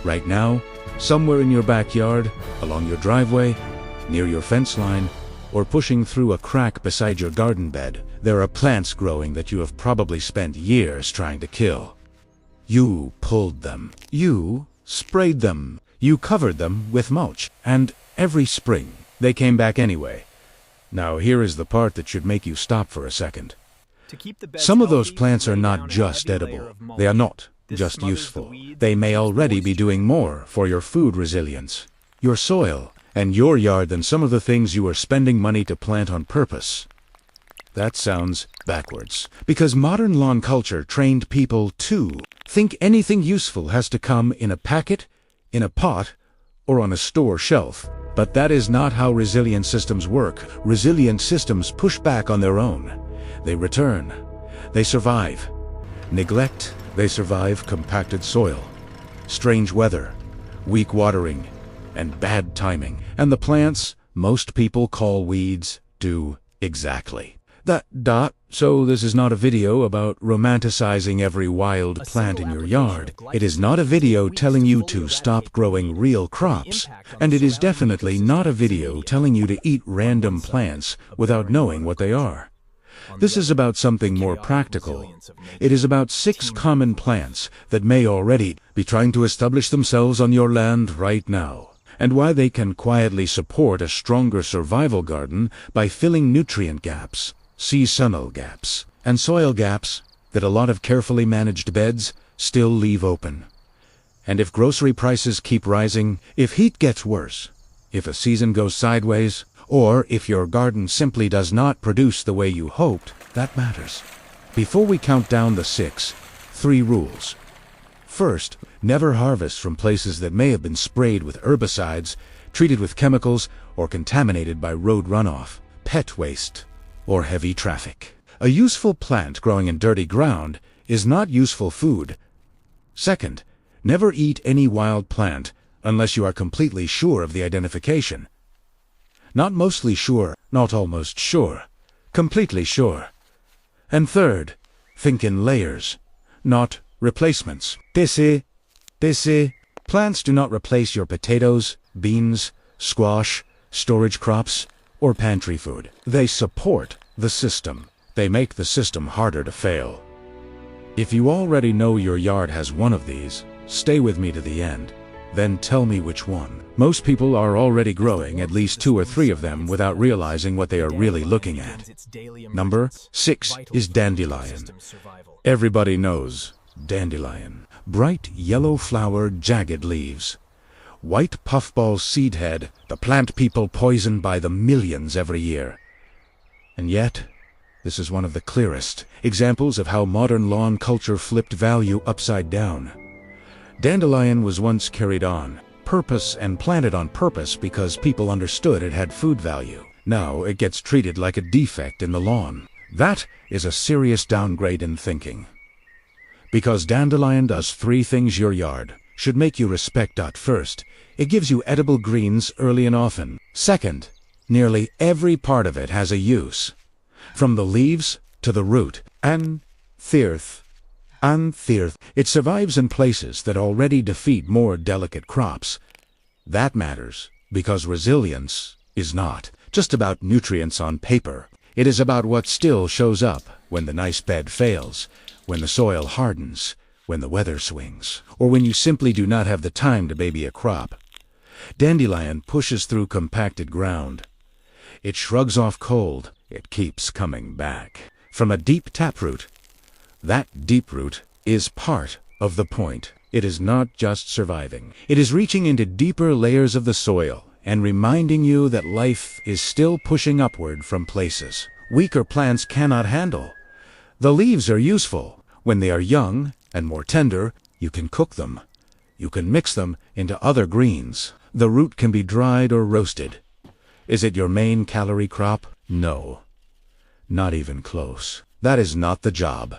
Right now, somewhere in your backyard, along your driveway, near your fence line, or pushing through a crack beside your garden bed, there are plants growing that you have probably spent years trying to kill. You pulled them. You sprayed them. You covered them with mulch. And every spring, they came back anyway. Now here is the part that should make you stop for a second. Some of those plants are not just edible. They are not just useful. They may already be doing more for your food resilience, your soil, and your yard than some of the things you are spending money to plant on purpose. That sounds backwards, because modern lawn culture trained people to think anything useful has to come in a packet, in a pot, or on a store shelf. But that is not how resilient systems work. Resilient systems push back on their own. They return. They survive. Neglect, they survive compacted soil, strange weather, weak watering, and bad timing. And the plants most people call weeds do exactly that. So this is not a video about romanticizing every wild plant in your yard. It is not a video telling you to stop growing real crops. And it is definitely not a video telling you to eat random plants without knowing what they are. This is about something more practical. It is about 6 common plants that may already be trying to establish themselves on your land right now, and why they can quietly support a stronger survival garden by filling nutrient gaps, seasonal gaps, and soil gaps that a lot of carefully managed beds still leave open. And if grocery prices keep rising, if heat gets worse, if a season goes sideways, or if your garden simply does not produce the way you hoped, that matters. Before we count down the 3 rules. First, never harvest from places that may have been sprayed with herbicides, treated with chemicals, or contaminated by road runoff, pet waste, or heavy traffic. A useful plant growing in dirty ground is not useful food. Second, never eat any wild plant unless you are completely sure of the identification. Not mostly sure, not almost sure, completely sure. And third, think in layers, not replacements. Plants do not replace your potatoes, beans, squash, storage crops, or pantry food. They support the system. They make the system harder to fail. If you already know your yard has one of these, stay with me to the end. Then tell me which one. Most people are already growing at least 2 or 3 of them without realizing what they are really looking at. Number 6 is dandelion. Everybody knows dandelion. Bright yellow flower, jagged leaves. White puffball seed head, the plant people poison by the millions every year. And yet, this is one of the clearest examples of how modern lawn culture flipped value upside down. Dandelion was once carried on purpose and planted on purpose because people understood it had food value. Now it gets treated like a defect in the lawn. That is a serious downgrade in thinking. Because dandelion does 3 things your yard should make you respect. First, it gives you edible greens early and often. Second, nearly every part of it has a use, from the leaves to the root. And third, it survives in places that already defeat more delicate crops. That matters, because resilience is not just about nutrients on paper. It is about what still shows up when the nice bed fails, when the soil hardens, when the weather swings, or when you simply do not have the time to baby a crop. Dandelion pushes through compacted ground. It shrugs off cold. It keeps coming back. From a deep taproot. That deep root is part of the point. It is not just surviving. It is reaching into deeper layers of the soil and reminding you that life is still pushing upward from places weaker plants cannot handle. The leaves are useful. When they are young and more tender, you can cook them. You can mix them into other greens. The root can be dried or roasted. Is it your main calorie crop? No. Not even close. That is not the job.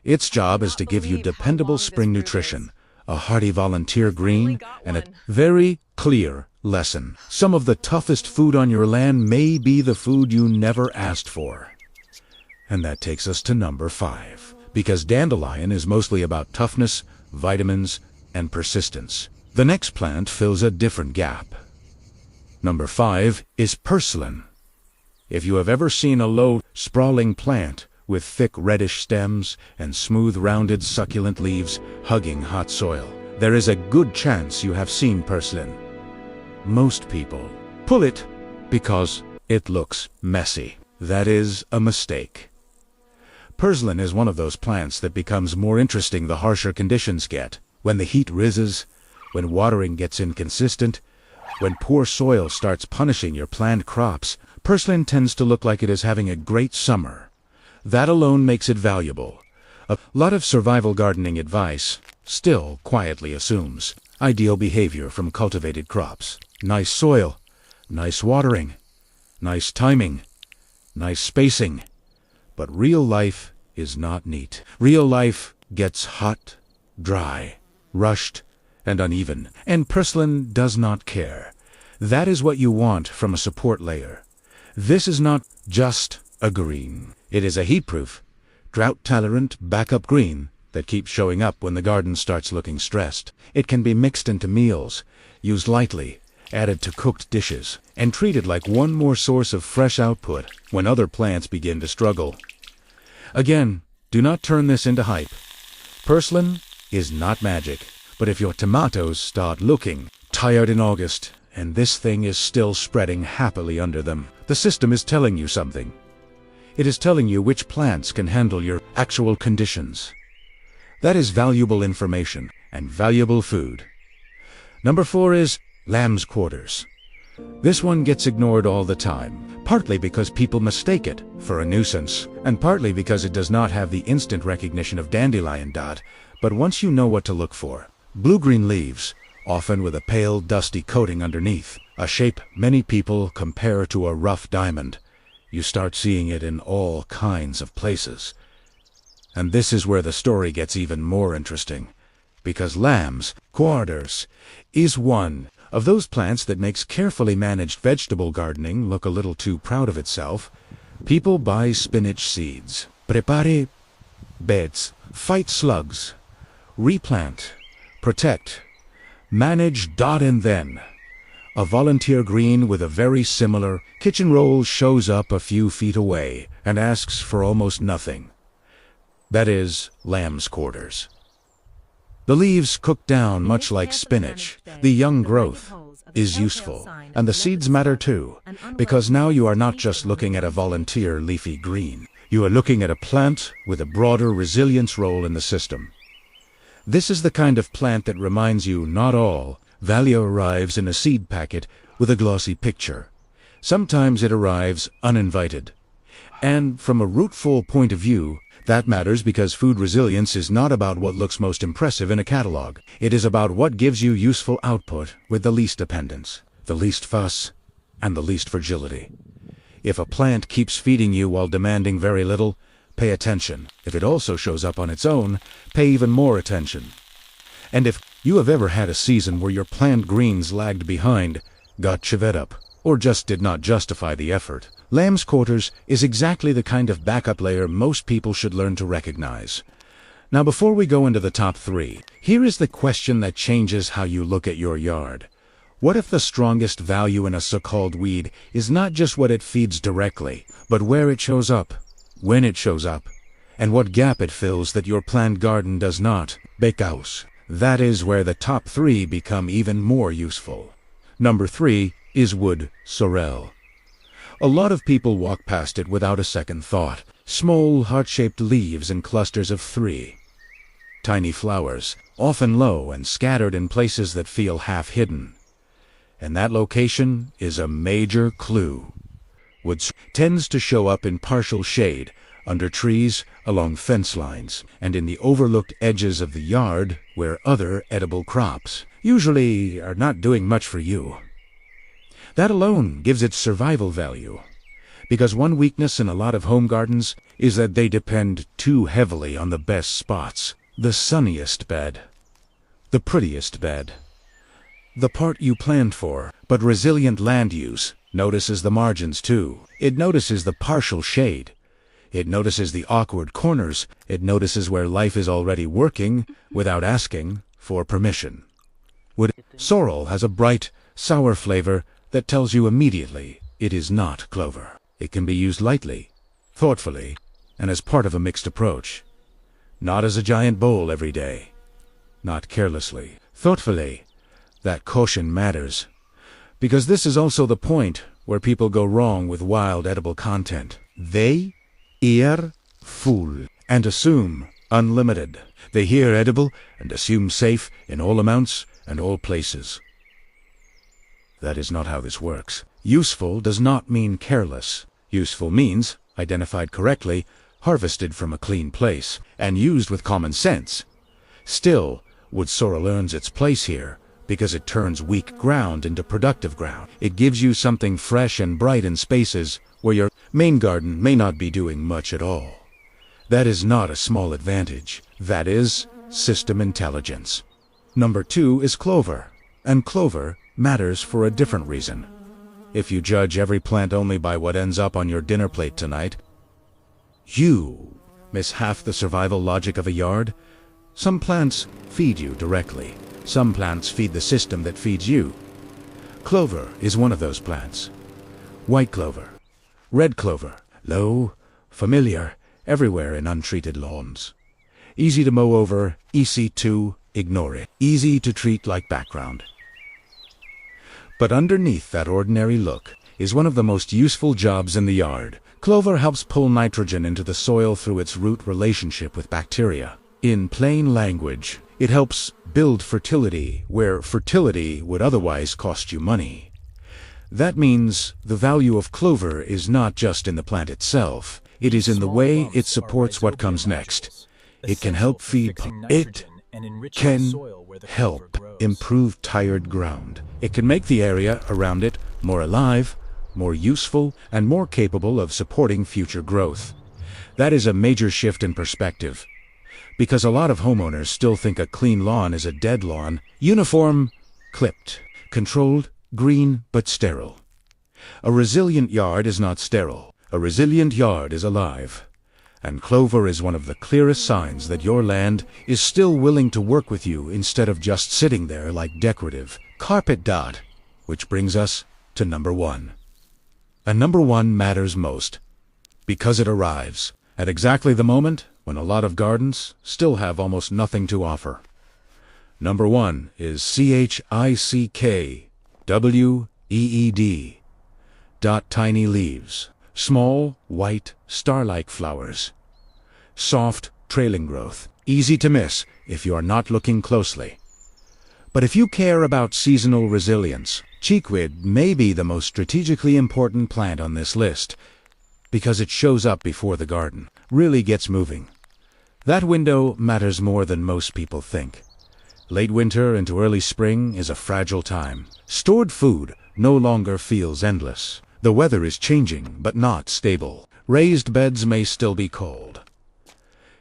Its job is to give you dependable spring nutrition, a hearty volunteer green, and a very clear lesson. Some of the toughest food on your land may be the food you never asked for. And that takes us to number 5. Because dandelion is mostly about toughness, vitamins, and persistence. The next plant fills a different gap. Number 5 is Purslane. If you have ever seen a low, sprawling plant with thick reddish stems and smooth rounded succulent leaves hugging hot soil, there is a good chance you have seen Purslane. Most people pull it because it looks messy. That is a mistake. Purslane is one of those plants that becomes more interesting the harsher conditions get. When the heat rises, when watering gets inconsistent, when poor soil starts punishing your planned crops, Purslane tends to look like it is having a great summer. That alone makes it valuable. A lot of survival gardening advice still quietly assumes ideal behavior from cultivated crops. Nice soil, nice watering, nice timing, nice spacing. But real life is not neat. Real life gets hot, dry, rushed, and uneven. And Purslane does not care. That is what you want from a support layer. This is not just a green. It is a heat-proof, drought-tolerant backup green that keeps showing up when the garden starts looking stressed. It can be mixed into meals, used lightly, added to cooked dishes, and treated like one more source of fresh output when other plants begin to struggle. Again, do not turn this into hype. Purslane is not magic, but if your tomatoes start looking tired in August and this thing is still spreading happily under them, the system is telling you something. It is telling you which plants can handle your actual conditions. That is valuable information and valuable food. Number 4 is lamb's quarters. This one gets ignored all the time, partly because people mistake it for a nuisance, and partly because it does not have the instant recognition of dandelion dot. But once you know what to look for, blue-green leaves, often with a pale, dusty coating underneath, a shape many people compare to a rough diamond, you start seeing it in all kinds of places. And this is where the story gets even more interesting, because lamb's quarters is one of those plants that makes carefully managed vegetable gardening look a little too proud of itself. People buy spinach seeds, prepare beds, fight slugs, replant, protect, manage dot, and then a volunteer green with a very similar kitchen roll shows up a few feet away and asks for almost nothing. That is lamb's quarters. The leaves cook down much like spinach. The young growth is useful, and the seeds matter too, because now you are not just looking at a volunteer leafy green. You are looking at a plant with a broader resilience role in the system. This is the kind of plant that reminds you not all value arrives in a seed packet with a glossy picture. Sometimes it arrives uninvited. And from a rootful point of view, that matters because food resilience is not about what looks most impressive in a catalog. It is about what gives you useful output with the least dependence, the least fuss, and the least fragility. If a plant keeps feeding you while demanding very little, pay attention. If it also shows up on its own, pay even more attention. And if you have ever had a season where your planned greens lagged behind, got chivet up, or just did not justify the effort, lamb's quarters is exactly the kind of backup layer most people should learn to recognize. Now before we go into the top 3, here is the question that changes how you look at your yard. What if the strongest value in a so-called weed is not just what it feeds directly, but where it shows up, when it shows up, and what gap it fills that your planned garden does not? Because that is where the top 3 become even more useful. Number 3 is wood sorrel. A lot of people walk past it without a second thought. Small, heart-shaped leaves in clusters of 3. Tiny flowers, often low and scattered in places that feel half-hidden. And that location is a major clue. Wood tends to show up in partial shade, under trees, along fence lines, and in the overlooked edges of the yard where other edible crops usually are not doing much for you. That alone gives it survival value, because one weakness in a lot of home gardens is that they depend too heavily on the best spots, the sunniest bed, the prettiest bed, the part you planned for. But resilient land use notices the margins too. It notices the partial shade. It notices the awkward corners. It notices where life is already working without asking for permission. Sorrel has a bright, sour flavor that tells you immediately it is not clover. It can be used lightly, thoughtfully, and as part of a mixed approach. Not as a giant bowl every day. Not carelessly. Thoughtfully. That caution matters. Because this is also the point where people go wrong with wild edible content. They hear full and assume unlimited. They hear edible and assume safe in all amounts and all places. That is not how this works. Useful does not mean careless. Useful means, identified correctly, harvested from a clean place, and used with common sense. Still, wood sorrel earns its place here, because it turns weak ground into productive ground. It gives you something fresh and bright in spaces where your main garden may not be doing much at all. That is not a small advantage. That is system intelligence. Number 2 is clover, and clover matters for a different reason. If you judge every plant only by what ends up on your dinner plate tonight, you miss half the survival logic of a yard. Some plants feed you directly. Some plants feed the system that feeds you. Clover is one of those plants. White clover, red clover, low, familiar, everywhere in untreated lawns. Easy to mow over, easy to ignore it. Easy to treat like background. But underneath that ordinary look is one of the most useful jobs in the yard. Clover helps pull nitrogen into the soil through its root relationship with bacteria. In plain language, it helps build fertility where fertility would otherwise cost you money. That means the value of clover is not just in the plant itself. It is in the way it supports what comes next. It can help feed. It can help improve tired ground. It can make the area around it more alive, more useful, and more capable of supporting future growth. That is a major shift in perspective. Because a lot of homeowners still think a clean lawn is a dead lawn, uniform, clipped, controlled, green, but sterile. A resilient yard is not sterile. A resilient yard is alive. And clover is one of the clearest signs that your land is still willing to work with you instead of just sitting there like decorative carpet dot. Which brings us to number 1. And number 1 matters most because it arrives at exactly the moment when a lot of gardens still have almost nothing to offer. Number 1 is Chickweed. Tiny leaves. Small, white, star-like flowers. Soft, trailing growth. Easy to miss if you are not looking closely. But if you care about seasonal resilience, Chickweed may be the most strategically important plant on this list, because it shows up before the garden really gets moving. That window matters more than most people think. Late winter into early spring is a fragile time. Stored food no longer feels endless. The weather is changing, but not stable. Raised beds may still be cold.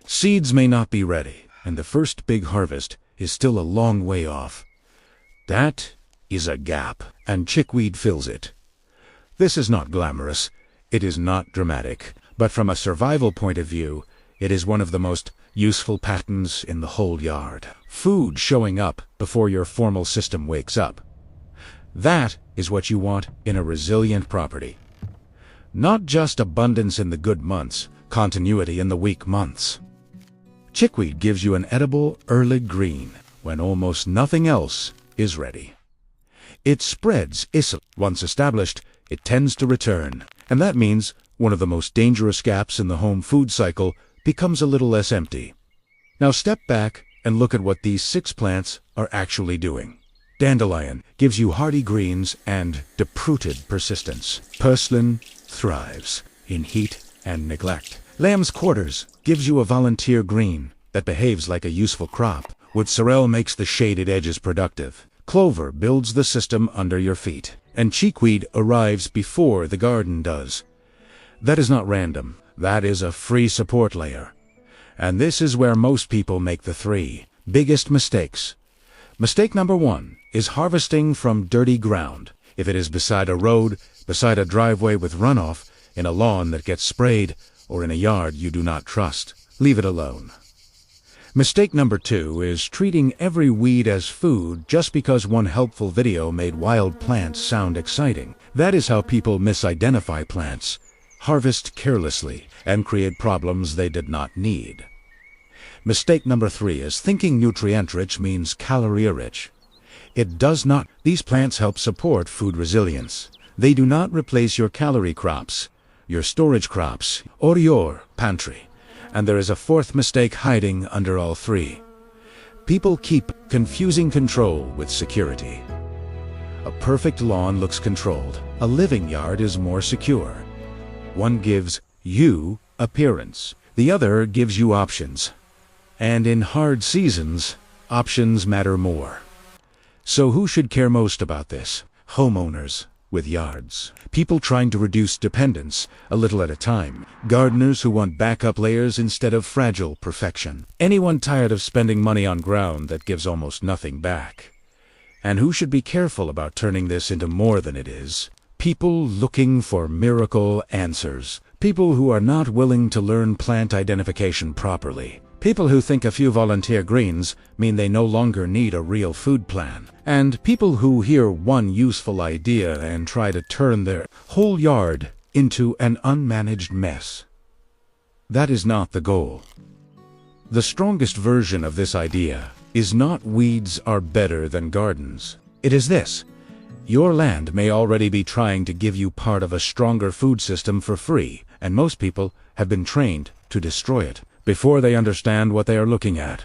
Seeds may not be ready, and the first big harvest is still a long way off. That is a gap, and chickweed fills it. This is not glamorous. It is not dramatic. But from a survival point of view, it is one of the most useful patterns in the whole yard. Food showing up before your formal system wakes up. That is what you want in a resilient property. Not just abundance in the good months, continuity in the weak months. Chickweed gives you an edible early green when almost nothing else is ready. It spreads easily. Once established, it tends to return, and that means one of the most dangerous gaps in the home food cycle becomes a little less empty. Now step back and look at what these 6 plants are actually doing. Dandelion gives you hardy greens and deep-rooted persistence. Purslane thrives in heat and neglect. Lamb's quarters gives you a volunteer green that behaves like a useful crop. Wood sorrel makes the shaded edges productive. Clover builds the system under your feet. And chickweed arrives before the garden does. That is not random. That is a free support layer. And this is where most people make the 3 biggest mistakes. Mistake number 1 is harvesting from dirty ground. If it is beside a road, beside a driveway with runoff, in a lawn that gets sprayed, or in a yard you do not trust, leave it alone. Mistake number 2 is treating every weed as food just because one helpful video made wild plants sound exciting. That is how people misidentify plants, harvest carelessly, and create problems they did not need. Mistake number 3 is thinking nutrient-rich means calorie-rich. It does not. These plants help support food resilience. They do not replace your calorie crops, your storage crops, or your pantry. And there is a fourth mistake hiding under all three. People keep confusing control with security. A perfect lawn looks controlled. A living yard is more secure. One gives you appearance. The other gives you options. And in hard seasons, options matter more. So who should care most about this? Homeowners with yards. People trying to reduce dependence a little at a time. Gardeners who want backup layers instead of fragile perfection. Anyone tired of spending money on ground that gives almost nothing back. And who should be careful about turning this into more than it is? People looking for miracle answers. People who are not willing to learn plant identification properly. People who think a few volunteer greens mean they no longer need a real food plan. And people who hear one useful idea and try to turn their whole yard into an unmanaged mess. That is not the goal. The strongest version of this idea is not weeds are better than gardens. It is this: your land may already be trying to give you part of a stronger food system for free, and most people have been trained to destroy it before they understand what they are looking at.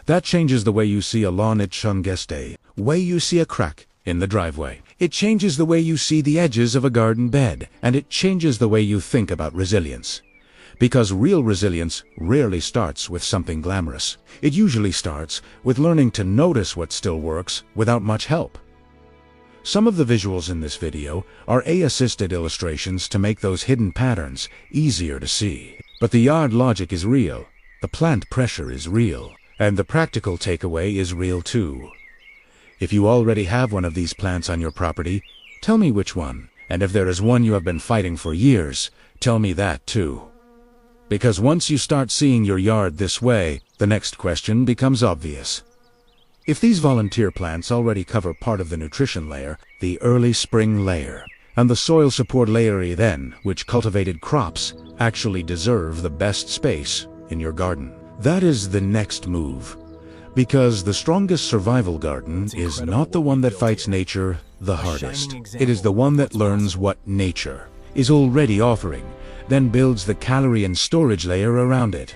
That changes the way you see a lawn at Chungeste, way you see a crack in the driveway. It changes the way you see the edges of a garden bed, and it changes the way you think about resilience. Because real resilience rarely starts with something glamorous. It usually starts with learning to notice what still works without much help. Some of the visuals in this video are AI-assisted illustrations to make those hidden patterns easier to see. But the yard logic is real, the plant pressure is real, and the practical takeaway is real too. If you already have one of these plants on your property, tell me which one. And if there is one you have been fighting for years, tell me that too. Because once you start seeing your yard this way, the next question becomes obvious. If these volunteer plants already cover part of the nutrition layer, the early spring layer, and the soil support layer then, which cultivated crops actually deserve the best space in your garden. That is the next move. Because the strongest survival garden is not the one that fights nature the hardest. It is the one that learns what nature is already offering, then builds the calorie and storage layer around it.